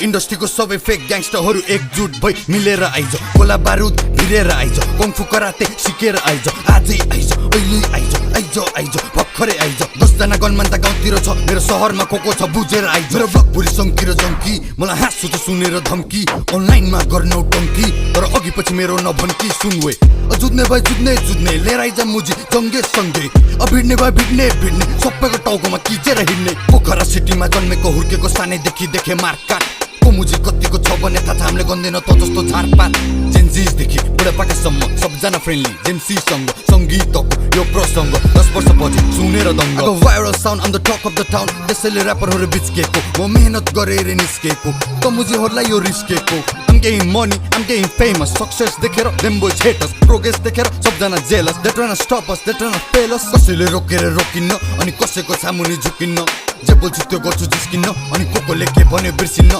इन्डस्ट्रीको सबै फेक ग्याङ्स्टरहरू एकजुट भई मिलेर आइज गोला बारुद भिरेर आइज कङ्फु कराते सिकेर आइज आजै आइज अहिले आइज आइज आइज भर्खरै आइज 10 जना गनमान त गाउँतिर छ मेरो शहरमा कोको छ बुझेर आइज मेरो ब्लग भुरी सङ्की र जङ्की मलाई हाँसु त सुनेर धम्की अनलाइनमा गर्नौ टङ्की तर अघि पछि मेरो नभन्की सुनवे जुझ्ने भए जुझ्ने लिएर आइज मुजी जङ्गे सँगै भिड्ने भए भिड्ने सबैको टाउकोमा किचेर हिँड्ने पोखरा सिटीमा जन्मेको हुर्केको सानैदेखि देखे मारकाट को मुजी कतिको छ भने थाहा छ हामीले गन्दैन त जस्तो झारपात जेन्जिसदेखि बुढापाकासम्म सबजना फ्रेन्डली जेन्सीसँग सङ्गीतको यो प्रसङ्ग 10 वर्ष पछि सुनेर दङ्ग viral sound on the talk of the town त्यसैले ऱ्यापरहरू बिच्केको म मेहनत गरेर निस्केको त मुजीहरूलाई यो रिस्केको I'm getting money, I'm getting famous Success देखेर them boys hate us Progress देखेर सबजना jealous They tryna stop us, they tryna fail us कसैले रोकेर रोकिन्न अनि कसैको सामुनि झुकिन्न जे बोल्छु त्यो गर्छु जिस्किन्न अनि कोकोले के भन्यो बिर्सिन्न